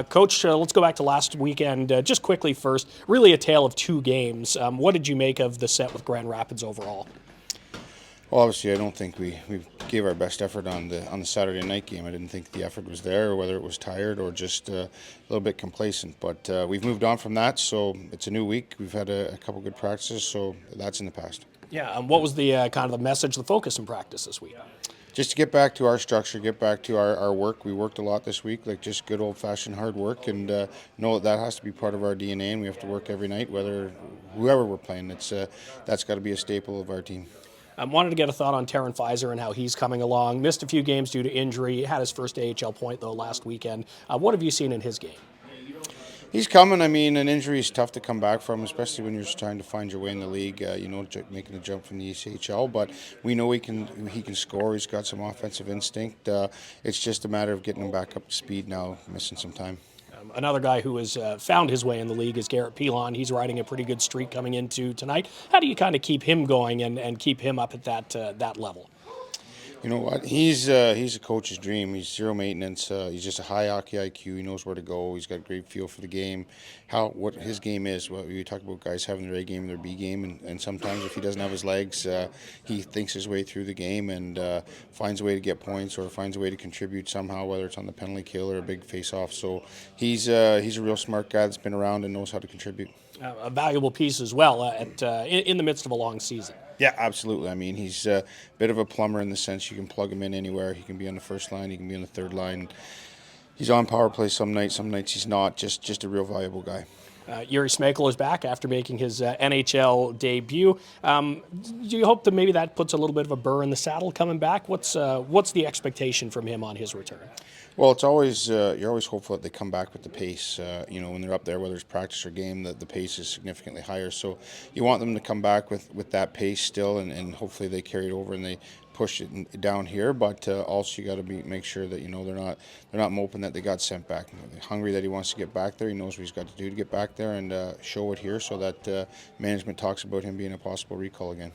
Coach, let's go back to last weekend. Just quickly first, really a tale of two games. What did you make of the set with Grand Rapids overall? Well, obviously, I don't think we gave our best effort on the Saturday night game. I didn't think the effort was there, or whether it was tired or just a little bit complacent. But we've moved on from that, so it's a new week. We've had a couple good practices, so that's in the past. Yeah, what was the kind of the message, the focus in practice this week? Just to get back to our structure, get back to our work. We worked a lot this week, like just good old-fashioned hard work, and know that has to be part of our DNA, and we have to work every night, whoever we're playing. That's got to be a staple of our team. I wanted to get a thought on Taran Fizer and how he's coming along. Missed a few games due to injury. Had his first AHL point, though, last weekend. What have you seen in his game? He's coming. I mean, an injury is tough to come back from, especially when you're trying to find your way in the league, making a jump from the ECHL. But we know he can score. He's got some offensive instinct. It's just a matter of getting him back up to speed now, missing some time. Another guy who has found his way in the league is Garrett Parker. He's riding a pretty good streak coming into tonight. How do you kind of keep him going and keep him up at that level? You know what? He's a coach's dream. He's zero maintenance. He's just a high hockey IQ. He knows where to go. He's got a great feel for the game, what his game is. Well, we talk about guys having their A game and their B game, and sometimes if he doesn't have his legs, he thinks his way through the game and finds a way to get points or finds a way to contribute somehow, whether it's on the penalty kill or a big face-off. So he's a real smart guy that's been around and knows how to contribute. A valuable piece as well in the midst of a long season. Yeah, absolutely. I mean, he's a bit of a plumber in the sense you can plug him in anywhere. He can be on the first line, he can be on the third line. He's on power play some nights he's not. Just a real valuable guy. Yuri Melnikov is back after making his NHL debut. Do you hope that maybe that puts a little bit of a burr in the saddle coming back? What's the expectation from him on his return? Well, it's always you're always hopeful that they come back with the pace. When they're up there, whether it's practice or game, the pace is significantly higher. So you want them to come back with that pace still, and hopefully they carry it over and they push it down here. But also you got to make sure that they're not moping that they got sent back. They're hungry that he wants to get back there. He knows what he's got to do to get back there and show it here, so that management talks about him being a possible recall again.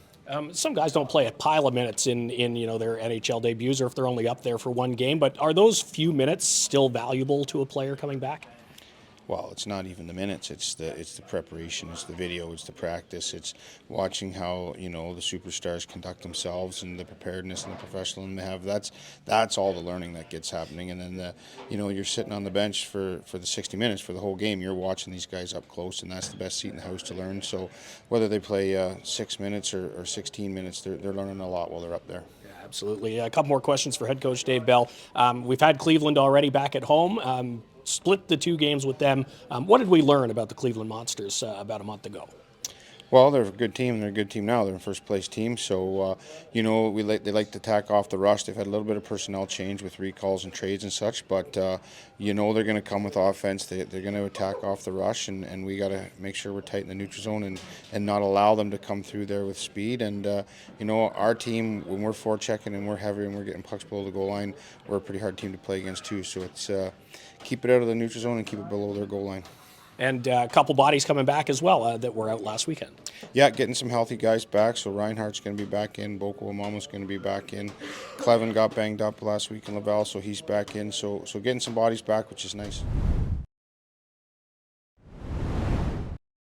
Some guys don't play a pile of minutes in their NHL debuts, or if they're only up there for one game. But are those few minutes still valuable to a player coming back? Well, it's not even the minutes. It's the preparation. It's the video. It's the practice. It's watching how the superstars conduct themselves and the preparedness and the professionalism they have. That's all the learning that gets happening. And then you're sitting on the bench for the 60 minutes for the whole game. You're watching these guys up close, and that's the best seat in the house to learn. So whether they play 6 minutes or 16 minutes, they're learning a lot while they're up there. Absolutely. A couple more questions for head coach Dave Bell. We've had Cleveland already back at home. Split the two games with them. What did we learn about the Cleveland Monsters about a month ago? Well, they're a good team. They're a good team now. They're a first-place team. So, they like to attack off the rush. They've had a little bit of personnel change with recalls and trades and such, but they're going to come with offense. They're going to attack off the rush, and we got to make sure we're tight in the neutral zone and not allow them to come through there with speed. And our team, when we're forechecking and we're heavy and we're getting pucks below the goal line, we're a pretty hard team to play against too. So it's keep it out of the neutral zone and keep it below their goal line. And a couple bodies coming back as well that were out last weekend. Yeah, getting some healthy guys back. So Reinhardt's going to be back in. Boko Amama's going to be back in. Clevin got banged up last week in Laval, so he's back in. So getting some bodies back, which is nice.